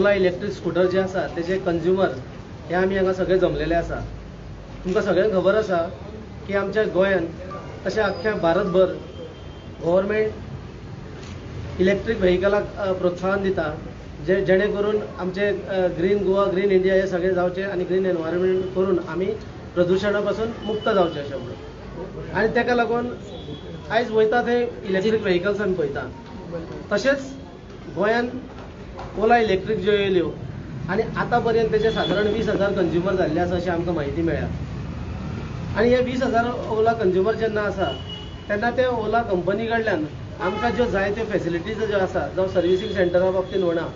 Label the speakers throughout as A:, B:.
A: ओला electric scooter जे आसा तेजे कंज्युमर हे आमी हांगा सगळे जमलेले आसा. तुमकां सगळ्यांक खबर आसा की आमच्या गोंयांत तशें अख्ख्या भारतभर गव्हर्मेंट इलेक्ट्रीक व्हेहिकलाक प्रोत्साहन दिता जेणे करून आमचे ग्रीन गोवा ग्रीन इंडिया हे सगळे जावचे आणि ग्रीन एनवायरमेंट करून आमी प्रदुशणा पासून मुक्त जावचे अशें म्हणून. आनी तेका लागून आयज वयता ते इलेक्ट्रीक व्हेहिकल्स आमी पळयता. तशेंच गोंयांत ओला इलेक्ट्रीक ज्यो येयल्यो आनी आतां पर्यंत तेचे सादारण 20,000 कंज्युमर जाल्ले आसा अशी आमकां म्हायती मेळ्ळ्या. आनी हे 20,000 ओला कंज्युमर जेन्ना आसा तेन्ना ते ओला कंपनी कडल्यान आमकां ज्यो जाय त्यो फेसिलिटीज ज्यो आसा जावं सर्विसींग सेंटरा बाबतींत म्हणा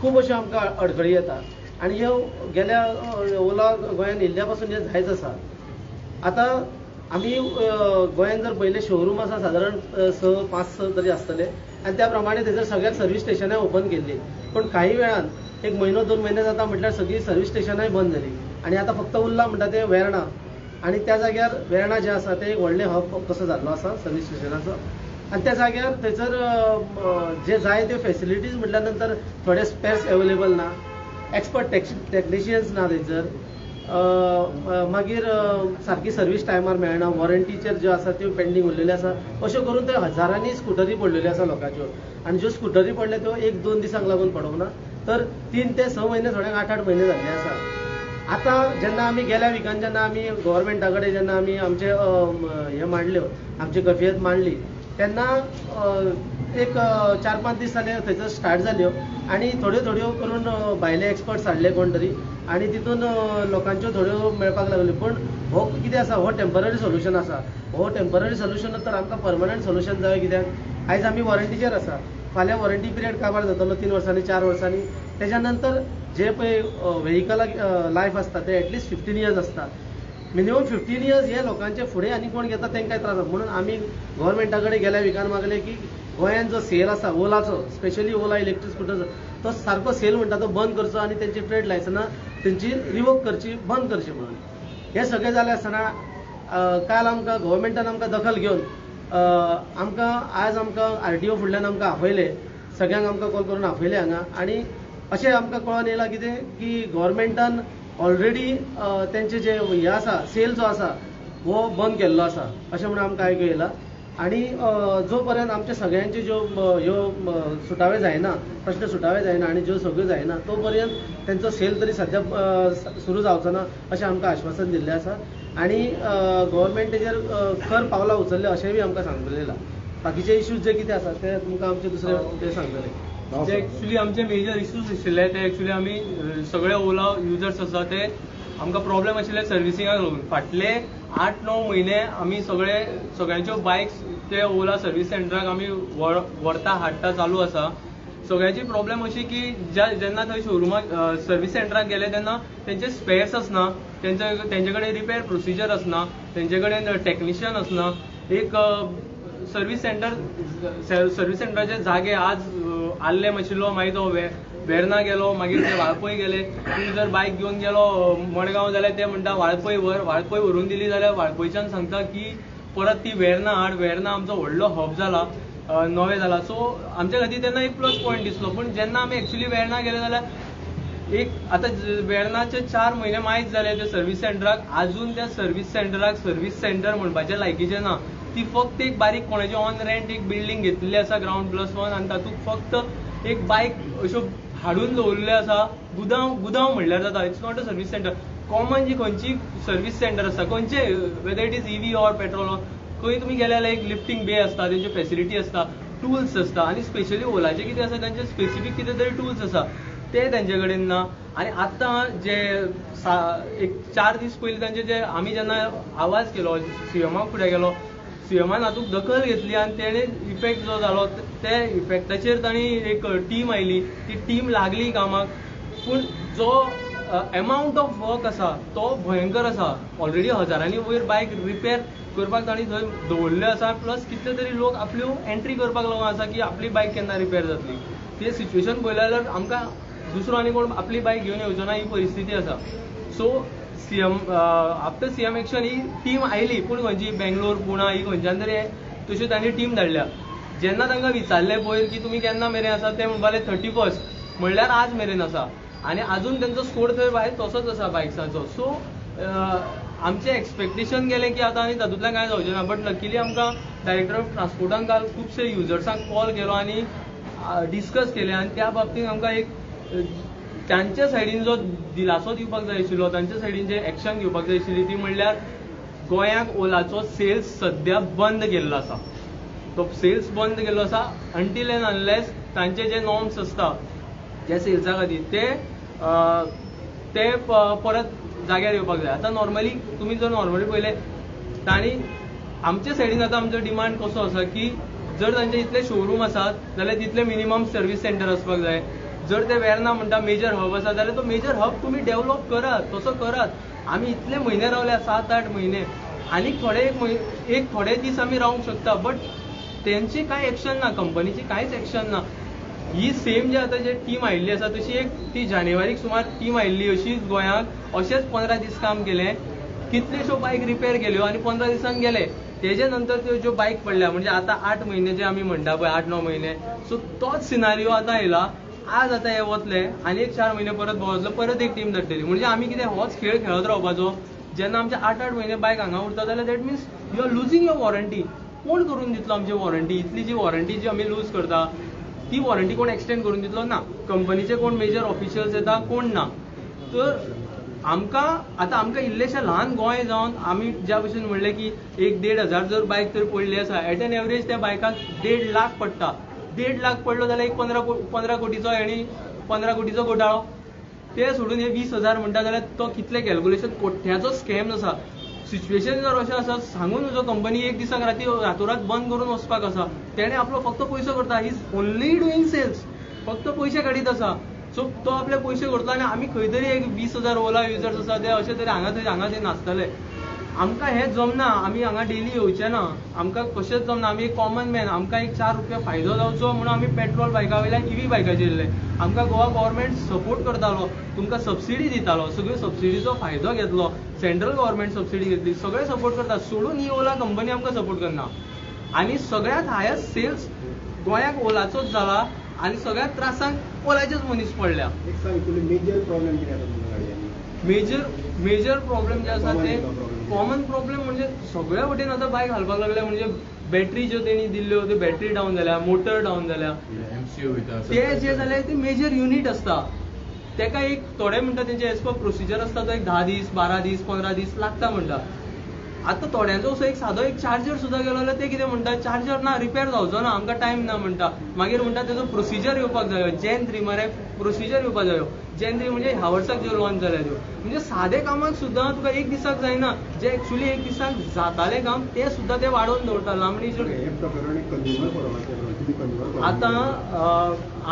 A: खूब अश्यो आमकां अडखळी येता. आनी ह्यो गेल्या ओला गोंयांत येयल्ल्या पासून जे जायच आसा. आतां आमी गोंयांत जर पयले शोरूम आसा सादारण 5-6 तरी आसतले आनी त्या प्रमाणे थंयसर सगळ्याक सर्वीस स्टेशनां ओपन केल्ली. पूण काही वेळान 1 म्हयनो 2 म्हयने जाता म्हटल्यार सगळी सर्वीस स्टेशनांय बंद जाली आनी आतां फक्त उरला म्हणटा ते वेर्णा. आनी त्या जाग्यार वेर्णा जे आसा ते एक व्हडले हब कसो जाल्लो आसा सर्वीस स्टेशनाचो. आनी त्या जाग्यार थंयसर जे जाय त्यो फेसिलिटीज म्हटल्या नंतर थोडे स्पेर्स अवेलेबल ना, एक्सपर्ट टेक्निशियन्स ना थंयसर, मागीर सारकी सर्वीस टायमार मेळना, वॉरंटीचेर ज्यो आसा त्यो पेंडींग उरलेल्यो आसा. अश्यो करून ते हजारांनी स्कुटरी पडलेल्यो आसा लोकांच्यो. आनी ज्यो स्कुटरी पडल्या त्यो 1-2 दिसांक लागून पडोंक ना तर 3 ते 6 म्हयने थोड्यांक 8-8 म्हयने जाल्ले आसा. आतां जेन्ना आमी गेल्या विकान जेन्ना आमी गव्हर्मेंटा कडेन जेन्ना आमी आमचे हे मांडल्यो आमची कफियत मांडली तेन्ना एक 4-5 दीस जाले थंयसर स्टार्ट जाल्यो आनी थोड्यो करून भायले एक्सपर्ट्स हाडले कोण तरी आनी तितून लोकांच्यो थोड्यो मेळपाक लागल्यो. पूण हो कितें आसा हो टेम्पररी सोल्युशन आसा. हो टेम्पररी सोल्युशन तर आमकां परमनंट सोल्युशन जाय. कित्याक आयज आमी वॉरंटीचेर आसा, फाल्यां वॉरंटी पिरियड काबार जातलो 3 वर्सांनी 4 वर्सांनी. तेच्या नंतर जे पळय व्हेहिकलाक लायफ आसता ते एटलिस्ट 15 इयर्स आसता. मिनिमम 15 इयर्स हे लोकांचे फुडें आनी कोण घेता तांकांय त्रास जाता. म्हणून आमी गव्हर्मेंटा कडेन गेल्या विकान मागले की गोंयांत जो सेल आसा ओलाचो, स्पेशली ओला इलेक्ट्रीक स्कुटर, तो सारको सेल म्हणटा तो बंद करचो आनी तेंची ट्रेड लायसनां तेंची रिवोक करची, बंद करची म्हणून. हे सगळें जालें आसतना काल आमकां गव्हर्मेंटान आमकां दखल घेवन आज आमकां RTO फुडल्यान आमकां आपयले, सगळ्यांक आमकां कॉल करून आपयले हांगा. आनी अशें आमकां कळोन येयलां कितें की गव्हर्मेंटान ऑलरेडी तेंचे जे हे आसा सेल जो आसा हो बंद केल्लो आसा अशें म्हणून आमकां आयकूं येयलां. आनी जो पर्यंत आमचे सगळ्यांचे ज्यो ह्यो सुटावे जायना, प्रश्न सुटावे जायना आनी ज्यो सगळ्यो जायना तो पर्यंत तेंचो सेल तरी सद्या सुरू जावचो ना अशें आमकां आश्वासन दिल्लें आसा. आनी गव्हर्मेंट तेजेर खर पावलां उचल्ले अशेंय बी आमकां सांगलेलें. बाकीचे इश्यूज जे कितें आसा ते तुमकां आमचे दुसरे ते सांगतले.
B: जे एक्चुअली आमचे मेजर इश्यूज आशिल्ले ते एक्चुअली आमी सगळे ओला युजर्स आसा ते आमकां प्रॉब्लेम आशिल्ले सर्विसिंगाक लागून. फाटले 8-9 म्हयने आमी सगळ्यांच्यो बायक्स ते ओला सर्वीस सेंटराक आमी व्हरता हाडटा चालू आसा. सगळ्यांची प्रॉब्लेम अशी की जेन्ना थंय शोरुमाक सर्वीस सेंटराक गेले तेन्ना तेंचे स्पेर्स आसना, तेंचे कडेन रिपेर प्रोसिजर आसना, तेंचे कडेन टेक्निशियन आसना. एक सर्वीस सेंटराचे जागे आज आल्ले माशिल्लो, मागीर तो वेर्ना गेलो, मागीर ते वाळपय गेले. तूं जर बायक घेवन गेलो मडगांव जाल्यार ते म्हणटा वाळपय व्हरून दिली जाल्यार वाळपयच्यान सांगता की परत ती वेर्ना हाड. वेर्ना आमचो व्हडलो हब जाला, नवें जाला. सो आमच्या खातीर तेन्ना एक प्लस पॉयंट दिसलो. पूण जेन्ना आमी एक्चुअली वेर्ना गेले जाल्यार एक आतां वेर्नाचे 4 म्हयने मायज जाले त्या सर्वीस सेंटराक. आजून त्या सर्वीस सेंटराक सर्वीस सेंटर म्हणपाचे लायकीचे ना. ती फक्त एक बारीक कोणाची ऑन रेंट एक बिल्डींग घेतलेली आसा ग्राउंड+1 आनी तातूंत फक्त एक बायक अश्यो हाडून दवरल्ल्यो आसा. गुदांव म्हणल्यार जाता. It's not a service centre. Common जी खंयची सर्वीस सेंटर आसा खंयचे whether it is EV or petrol, खंय तुमी गेले जाल्यार एक लिफ्टिंग बे आसता, तेंची फेसिलिटी आसता, टूल्स आसता. आनी स्पेशली ओलाचे कितें आसा तेंचे स्पेसिफीक कितें तरी टूल्स आसा ते तेंचे कडेन ना. आनी आतां जे एक 4 दीस पयलीं तांचे जे आमी जेन्ना आवाज केलो CMाक फुडें गेलो, CMान हातूंत दखल घेतली आनी तेणे इफेक्ट जो जालो ते इफेक्टाचेर तांणी एक टीम आयली. ती टीम लागली कामाक. पूण जो अमावंट ऑफ वर्क आसा तो भयंकर आसा. ऑलरेडी हजारांनी वयर बायक रिपेर करपाक तांणी थंय दवरल्ल्यो आसा. प्लस कितले तरी लोक आपल्यो एंट्री करपाक लागून आसा की आपली बायक केन्ना रिपेर जातली. ते सिच्युएशन पळयलें जाल्यार आमकां दुसरो आनी कोण आपली बायक घेवन येवचो ना ही परिस्थिती आसा. सो आफ्टर CM एक्शन ही टीम आयली. पूण खंयची बेंगलोर पुणा ही खंयच्यान तरी तश्यो तांणी टीम धाडल्या. जेन्ना तांकां विचारलें पयर की तुमी केन्ना मेरेन आसा ते म्हणपाले 31st. म्हणल्यार आज मेरेन आसा आनी अजून तेंचो स्कोर थंय भायर तसोच आसा बायक्साचो. सो आमचें एक्सपेक्टेशन गेलें की आतां आनी तातूंतल्यान कांय जावचें ना. बट लकीली आमकां डायरेक्टर ऑफ ट्रान्सपोर्टान काल खुबशे युजर्सांक कॉल केलो आनी डिस्कस केलें आनी त्या बाबतींत आमकां एक तांच्या सायडीन जो दिलासो दिवपाक जाय आशिल्लो, तांच्या सायडीन जे एक्शन घेवपाक जाय आशिल्ली ती म्हणल्यार गोंयांत ओलाचो सेल्स सध्या बंद केल्लो आसा. तो सेल्स बंद केल्लो आसा अंटील एंड अनलेस तांचे जे नॉर्म्स आसता जे सेल्सा खातीर ते परत जाग्यार येवपाक जाय. आतां नॉर्मली तुमी जर नॉर्मली पळयलें तांणी आमचे सायडीन आतां आमचो डिमांड कसो आसा की जर तांचे इतले शोरूम आसात जाल्यार तितले मिनिमम सर्वीस सेंटर आसपाक जाय. जर ते वेर्ना म्हणटा मेजर हब आसा जाल्यार तो मेजर हब तुमी डेव्हलप करात, तसो करात. आमी इतले म्हयने रावल्या 7-8 म्हयने आनी थोडे दीस आमी रावंक शकता. बट तेंची कांय एक्शन ना, कंपनीची कांयच एक्शन ना. ही सेम जे आतां जे टीम आयिल्ली आसा तशी एक ती जानेवारीक सुमार टीम आयिल्ली अशीच गोंयांत अशेंच 15 दीस काम केलें. कितल्योश्यो बायक रिपेर केल्यो आनी 15 दिसांक गेले. तेजे नंतर त्यो ज्यो बायक पडल्या म्हणजे आतां 8 म्हयने जे आमी म्हणटा पळय 8-9 म्हयने, सो तोच सिनारियो आतां आयला. आज आतां हे वतले आनी एक 4 म्हयने परत वतलो, परत एक टीम धाडटली. म्हणजे आमी कितें होच खेळ खेळत रावपाचो. जेन्ना आमचे 8-8 म्हयने बायक हांगा उरता जाल्यार that means you are losing your warranty. कोण करून दितलो आमची वॉरंटी? इतली जी वॉरंटी जी आमी लूज करता ती वॉरंटी कोण एक्सटेंड करून दितलो ना. कंपनीचे कोण मेजर ऑफिशियल्स येता कोण ना. तर आमकां इल्लेशें ल्हान गोंय जावन आमी ज्या भशेन म्हणलें की 1-1.5 हजार जर बायक तर पडली आसा एट एन एवरेज त्या बायकाक 1.5 लाख पडटा. 1.5 लाख पडलो जाल्यार एक 15 कोटीचो आनी 15 कोटीचो घोटाळो. ते सोडून हे 20,000 म्हणटा जाल्यार तो कितले कॅल्क्युलेशन कोट्याचो स्कॅम आसा. सिच्युएशन जर अशें आसा सांगून जो कंपनी एक दिसाक रातोरात बंद करून वचपाक आसा. तेणे आपलो फक्त पयसो करता. He is only doing sales. फक्त पयशे काडीत आसा. सो तो आपले पयशे करता आनी आमी खंय तरी एक 20,000 ओला युजर्स आसा ते अशे तरी हांगा थंय नाचतले. आमकां हें जमना. आमी हांगा डेली येवचे ना. आमकां कशेंच जमना. आमी एक कॉमन मॅन. आमकां एक 4 रुपया फायदो जावचो म्हणून आमी पेट्रोल बायका वयल्यान EV बायकाचेर येयले. आमकां गोवा गव्हर्मेंट सपोर्ट करतालो, तुमकां सबसिडी दितालो, सगळ्यो सबसिडीचो फायदो घेतलो. सेंट्रल गव्हर्मेंट सबसिडी घेतली, सगळे सपोर्ट करता. सोडून ही ओला कंपनी आमकां सपोर्ट करना. आनी सगळ्यांत हायस्ट सेल्स गोंयाक ओलाचोच जाला आनी सगळ्यात त्रासांक ओलाचेच मनीस पडल्या. मेजर प्रॉब्लेम जे आसा ते कॉमन प्रॉब्लेम म्हणजे सगळ्या वटेन आतां बायक घालपाक लागल्या. म्हणजे बॅटरी ज्यो तेणी दिल्ल्यो त्यो बॅटरी डावन जाल्या, मोटर डावन जाल्या. ते जे जाल्यार ते मेजर युनिट आसता तेका एक थोडे म्हणटा तेंचे एज पर प्रोसिजर आसता तो एक 10 दीस 12 दीस 15 दीस लागता म्हणटा. आतां थोड्यांचो असो एक सादो एक चार्जर सुद्दां गेलो जाल्यार ते कितें म्हणटा चार्जर ना, रिपेर जावचो ना, आमकां टायम ना म्हणटा. मागीर म्हणटा तेजो प्रोसिजर येवपाक जायो. Gen 3 मरे प्रोसिजर येवपाक जायो. Gen 3 म्हणजे ह्या वर्साक ज्यो लॉन्च जाल्या त्यो. म्हणजे सादे कामाक सुद्दां तुका एक दिसाक जायना. जे एक्चुअली एक दिसाक जातालें काम ते सुद्दां ते वाडोवन दवरता. लांबणी आतां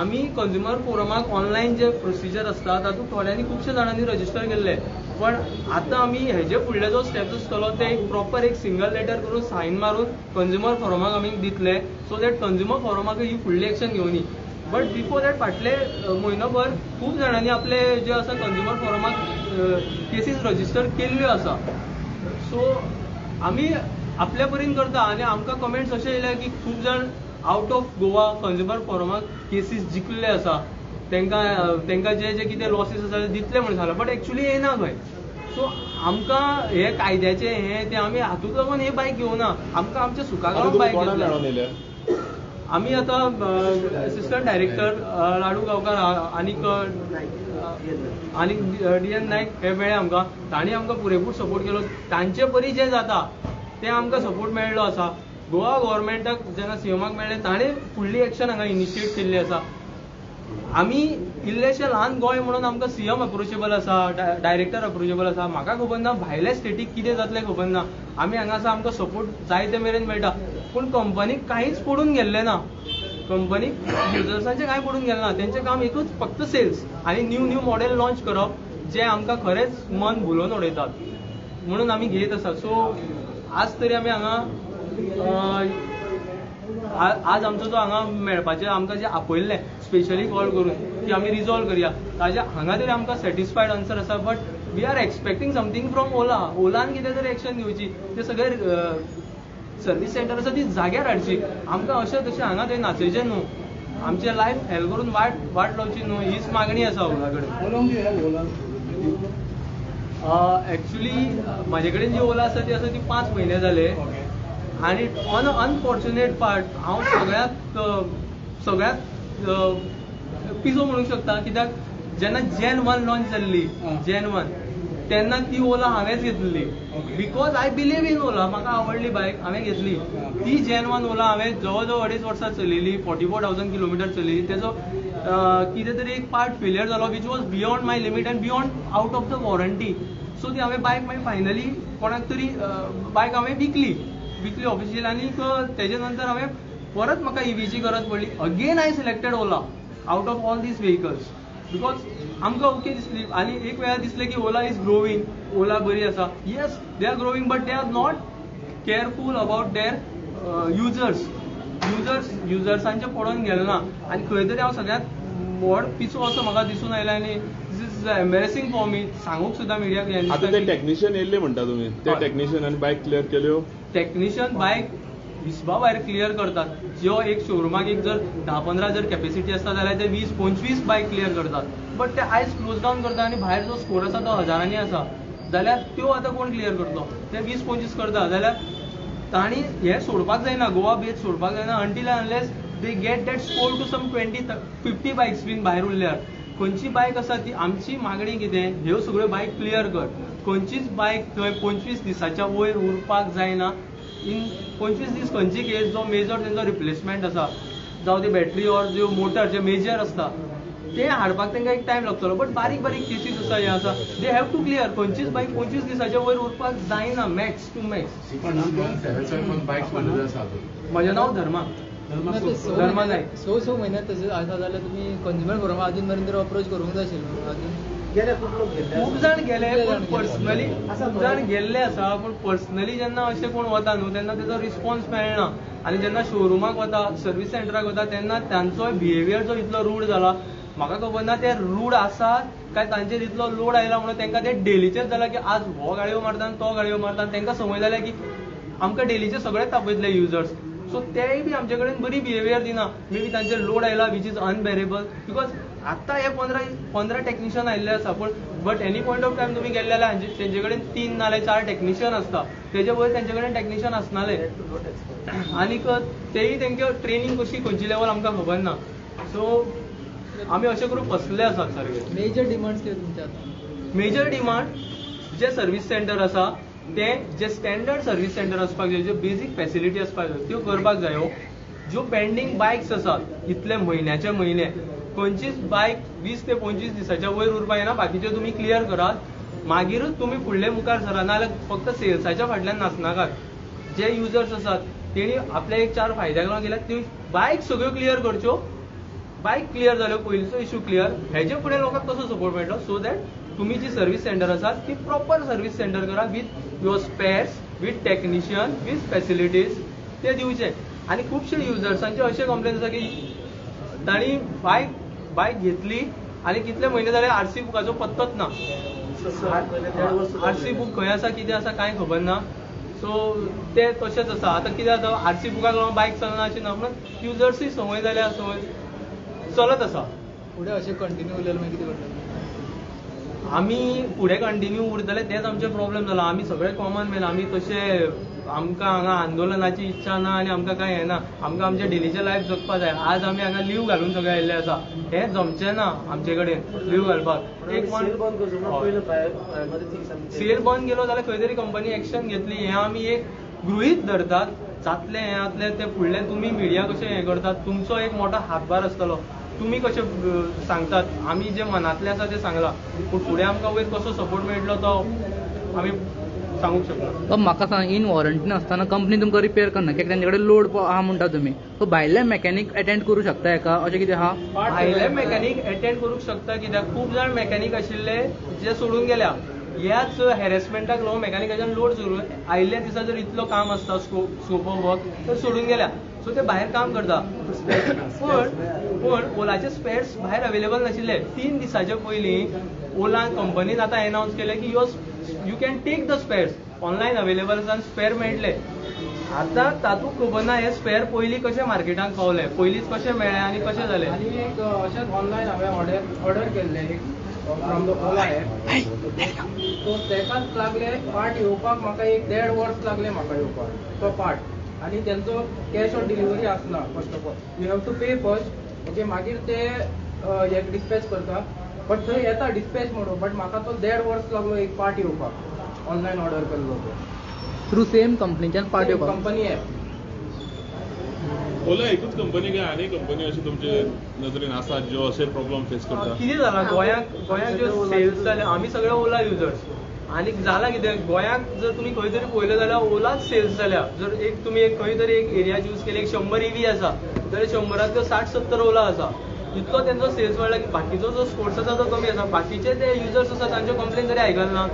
B: आमी कंज्युमर फोरमाक ऑनलायन जे प्रोसिजर आसता तातूंत थोड्यांनी खुबशे जाणांनी रजिस्टर केल्ले. पण आतां आमी हेजे फुडले जो स्टेप आसतलो ते एक प्रॉपर एक सिंगल लेटर करून सायन मारून कंज्युमर फोरमाक आमी दितले. सो दॅट कंज्युमर फोरमाक ही फुडली एक्शन घेवनी. बट बिफोर दॅट फाटले म्हयनोभर खूब जाणांनी आपले जे आसा कंज्युमर फोरमाक केसीस रजिस्टर केल्ल्यो आसा. सो आमी आपल्या परीन करता आनी आमकां कमेंट्स अशे येयल्या की खूब जाण आउट ऑफ गोवा कंज्युमर फोरमाक केसीस जिखले आसा. तांकां जे कितें लॉसीस आसा ते दितले म्हणून सांगला. बट एक्चुली येना खंय. सो आमकां हे कायद्याचे हे आमी हातूंत लागून हे बायक घेवना. आमकां आमच्या सुखाक लागून बायक घेतल्या. आमी आतां असिस्टंट डायरेक्टर लाडू गांवकार आनीक DN नायक हे मेळ्ळे आमकां. तांणी आमकां पुरेपूर सपोर्ट केलो. तांचे परी जे जाता ते आमकां सपोर्ट मेळ्ळो आसा. गोवा गव्हर्मेंटाक जेन्ना CMाक मेळ्ळें ताणें फुडली एक्शन हांगा इनिशिएट केल्ली आसा. आमी इल्लेशें ल्हान गोंय म्हणून आमकां CM अप्रोचेबल आसा, डायरेक्टर अप्रोचेबल आसा. म्हाका खबर ना भायल्या स्टेटीक कितें जातलें खबर ना. आमी हांगा आसा आमकां सपोर्ट जाय ते मेरेन मेळटा. पूण कंपनीक कांयच पडून गेल्लें ना. कंपनीक युजर्सांचें कांय पडून गेलें ना. तेंचें काम एकूच फक्त सेल्स आनी न्यू मॉडेल लॉन्च करप जे आमकां खरेंच मन भुलोवन उडयतात म्हणून आमी घेयत आसा. सो आज तरी आमी हांगा आज आमचो जो हांगा मेळपाचें आमकां जे आपयल्लें स्पेशली कॉल करून की आमी रिजॉल्व करया ताजे हांगा तरी आमकां सॅटिस्फायड आन्सर आसा. But we are expecting something from ओलान कितें तरी एक्शन घेवची. ते सगळे सर्वीस सेंटर आसा ती जाग्यार हाडची. आमकां अशें तशें हांगा थंय नाचयचें न्हू. आमचे लायफ हेल्प करून वाट लावची न्हू हीच मागणी आसा ओला कडेन. ऍक्च्युली म्हाजे कडेन जी ओला आसा ती 5 म्हयने जाले आणि ऑन अनफॉर्च्युनेट पार्ट हांव सगळ्यात पिजो म्हणूंक शकता, कित्याक जेन्ना Gen 1 लॉन्च जाल्ली Gen 1 तेन्ना ती ओला हांवेंच घेतलेली, बिकॉज आय बिलीव इन ओला. म्हाका आवडली बायक, हांवें घेतली ती Gen 1 ओला. हांवें जवळ जवळ 2.5 वर्सां चलयली, 44,000 किलोमिटर चलयली. तेजो कितें तरी एक पार्ट फेलियर जालो which was beyond my limit and beyond out of the warranty. So ती हांवें बायक मागीर फायनली कोणाक तरी बायक हांवें विकली ऑफिशियल. आनी तेजे नंतर हांवें परत म्हाका ईव्हीची गरज पडली. Again I selected Ola out of all these vehicles because आमकां ओके दिसली. आनी एक वेळार दिसलें की ओला इज ग्रोवींग, ओला बरी आसा. Yes, they are growing, but they are not careful about their युजर्सांचे पडोवन गेले ना. आनी खंय तरी हांव सगळ्यांत व्हड पिसो असो म्हाका दिसून आयला. आनी दिस इज एम्बेरेसिंग फॉर मी. सांगूंक सुद्धा मिडियाक
C: आता ते टेक्निशियन येयल्ले म्हणटा तुमी, ते टेक्निशियन आनी बायक क्लियर केल्यो.
B: टेक्निशियन बायक हिसबा भायर क्लियर करतात. ज्यो एक शोरुमाक एक जर 10-15 जर कॅपेसिटी आसता जाल्यार ते 20-25 बायक क्लियर करतात. बट ते आयज क्लोज डावन करता आनी भायर जो स्कोर आसा तो हजारांनी आसा जाल्यार त्यो आतां कोण क्लियर करतलो? ते 20-25 करता जाल्यार तांणी हे सोडपाक जायना, गोवा बेस सोडपाक जायना until unless they get that score to some 20-50 bikes बीन भायर उरल्यार. खंयची बायक आसा ती आमची मागणी कितें, ह्यो सगळ्यो बायक क्लियर कर. खंयचीच बायक थंय 25 दिसाच्या वयर उरपाक जायना. इन 25 दीस खंयची केस जो मेजर तेंचो रिप्लेसमेंट आसा, जावं ती बॅटरी ऑर ज्यो मोटर जे मेजर आसता ते हाडपाक तांकां एक टायम लागतलो. बट बारीक केसीस आसा, हे आसा, दे हॅव टू क्लियर. खंयचीच बायक 25 दिसाच्या वयर उरपाक जायना, मॅक्स टू मॅक्स. म्हजें नांव धर्मा नायक.
D: स म्हयन्यांत तशें आसा जाल्यार तुमी कंज्युमर फोरम अजून मेरेन अप्रोच करूंक जाय आशिल्लो.
B: खूब जाण गेले पूण पर्सनली खूब जाण गेल्ले आसा, पूण पर्सनली जेन्ना अशें कोण वता न्हू तेन्ना तेजो रिस्पॉन्स मेळना. आनी जेन्ना शोरुमाक वता, सर्वीस सेंटराक वता तेन्ना तांचो बिहेवियर जो इतलो रूड जाला, म्हाका खबर ना ते रूड आसात काय तांचेर इतलो लोड आयला म्हणून तांकां ते डेलीचेच जाला की आज हो गाडयो मारता आनी तो गाडयो मारता. तांकां संवय जाल्या की आमकां डेलीचे सगळे तापयतले युजर्स. सो तेय बी आमचे कडेन बरी बिहेवियर दिना. मे बी तांचेर लोड आयला वीच इज अनबेरेबल. बिकॉज आतां हे 15 टेक्निशियन आयिल्ले आसा, पूण but any point of time तुमी गेले जाल्यार तेंचे कडेन 3 नाल्यार 4 टेक्निशियन आसता. तेजे वयर तेंचे कडेन टेक्निशियन आसनाले. आनीक तेय तेंका ट्रेनिंग कशी खंयची लेवल आमकां खबर ना. सो आमी अशें करून फसले आसात सारके.
D: मेजर डिमांड्स कितें तुमचे आतां?
B: मेजर डिमांड जे सर्वीस सेंटर आसा ते जे स्टँडर्ड सर्वीस सेंटर आसपाक जाय, ज्यो बेजीक फॅसिलिटी आसपाक जाय त्यो करपाक जायो. ज्यो पेंडींग बायक्स आसात इतले म्हयन्याचे म्हयने, खंयचीच बायक 20 ते 25 दिसाच्या वयर उरपाक येना, बाकीच्यो तुमी क्लियर करात. मागीरूच तुमी फुडले मुखार सरा, नाल्यार फक्त सेल्साच्या फाटल्यान नाचनाकात. जे युजर्स आसात तेणी आपल्या एक 4 फायद्याक लागून केल्यात, त्यो बायक सगळ्यो क्लियर करच्यो. बायक क्लियर जाल्यो, पयलींचो इश्यू क्लियर. हेजे फुडें लोकांक कसो सपोर्ट मेळटलो, सो दॅट तुम्ही जी सर्व्हिस सेंटर आसात ती प्रॉपर सर्व्हिस सेंटर करा with your spares, with technician, with facilities ते दिवचे. आणि खूपशे युजर्सांचे असे कंप्लेन आसा की तांणी बायक घेतली आणि कितले महिने जाले आरसी बुकाचो पत्तोच ना. आरसी बुक खंय आसा कितें आसा कांय खबर ना. सो ते तशेंच आसा. आतां कितें जाता, आरसी बुकाक लागून बायक चलना अशें ना, पूण युजर्सूय संवय जाल्या, संवय चलत आसा.
D: फुडें अशें कंटिन्यू उरलेलें मागीर कितें करतलें?
B: आमी फुडें कंटिन्यू उरतले तेच आमचे प्रॉब्लेम जाला. आमी सगळे कॉमन मॅन, आमी तशे आमकां हांगा आंदोलनाची इच्छा ना आनी आमकां कांय हें ना. आमकां आमचें डेलीचें लायफ जगपाक जाय. आज आमी हांगा लीव घालून सगळे आयिल्ले आसा. हें जमचें ना आमचे कडेन लीव घालपाक. सेल बंद केलो जाल्यार खंय तरी कंपनी एक्शन घेतली हें आमी एक गृहीत धरतात. जातलें हें जातलें तें फुडलें तुमी मिडिया कशें हें करतात, तुमचो एक मोठो हातभार आसतलो. तुम्ही कसे सांगतात, आम्ही जे मनातले आसा ते सांगला, पूण फुडें आमकां वयर कसो सपोर्ट मेळटलो तो आमी सांगूंक शकना.
E: म्हाका सांग, इन वॉरंटी नासतना कंपनी तुमकां रिपेअर करना, कित्याक तेंचे कडेन लोड आहा म्हणटा तुमी. सो भायले मेकॅनीक अटेंड करूंक शकता हेका, अशें कितें आहा?
B: भायले मेकॅनीक अटेंड करूंक शकता, कित्याक खूब जाण मेकॅनीक आशिल्ले जे सोडून गेल्या. ह्याच हॅरेसमेंटाक लागून मेकॅनिकाच्यान लोड सुरू आयिल्ल्या दिसा जर इतलो काम आसता, स्कोप ऑफ वर्क, तर सोडून गेल्या. सो ते भायर काम करता. पण ओलाचे स्पेअर्स भायर अवेलेबल नाशिल्ले. 3 दिसाचे पयलीं ओला कंपनीन आतां अनावन्स केलें की you can take the spares online available आसा, स्पेअर मेळटले. आतां तातूंत खबर ना हे स्पेअर पयलीं कशें मार्केटांत पावले, पयलींच कशें मेळ्ळे आनी कशें जालें.
D: आणि एक अशेंच ऑनलायन हांवें ऑर्डर केल्लें एक from the Ola app. So तेकाच लागले पार्ट येवपाक म्हाका 1.5 वर्स लागले म्हाका येवपाक तो पार्ट. आणि त्यांचो कॅश ऑन डिलिव्हरी आसना. First of all you have to pay first. Okay, मागीर ते एक डिस्पॅच करता. बट थंय येता डिस्पॅच म्हणून, बट म्हाका तो 1.5 वर्स लागलो एक पार्ट येवपाक. ऑनलायन ऑर्डर केल्लो तो
E: थ्रू सेम कंपनीच्यान पार्ट येवपाक.
D: Company app.
C: ओला एकूच कंपनी काय आनी कंपनी अशी तुमचे नजरेन आसात ज्यो असे प्रॉब्लेम फेस करता?
B: कितें जाला गोंयांत ज्यो सेल्स जाले, आमी सगळे ओला युजर्स. आनी जाला कितें, गोंयांत जर तुमी खंय तरी पळयलें जाल्यार ओलाच सेल्स जाल्या. जर एक तुमी एक खंय तरी एक एरिया चूज केली, 100 EV आसा जाल्यार 100रांतल्यो 60-70 ओला आसा. इतलो तेंचो सेल्स वाडला की बाकीचो जो स्पोर्ट्स आसा तो कमी आसा. बाकीचे ते युजर्स आसा तांच्यो कंप्लेन तरी आयकना ना.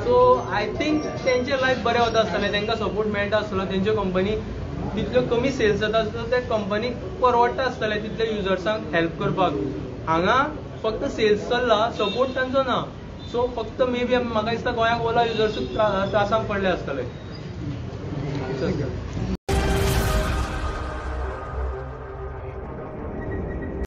B: सो आय थिंक तेंचे लायफ बरें वता आसतलें, तेंकां सपोर्ट मेळटा आसतलो. तेंच्यो कंपनी तितल्यो कमी सेल्स जाता आसतलो, ते कंपनीक परवडटा आसतलें तितल्या युजर्सांक हेल्प करपाक. हांगा फक्त सेल्स चल्ला, सपोर्ट तांचो ना. सो फक्त मे बी म्हाका दिसता गोंयांत ओला युजर्सूच त्रासांक पडले आसतले.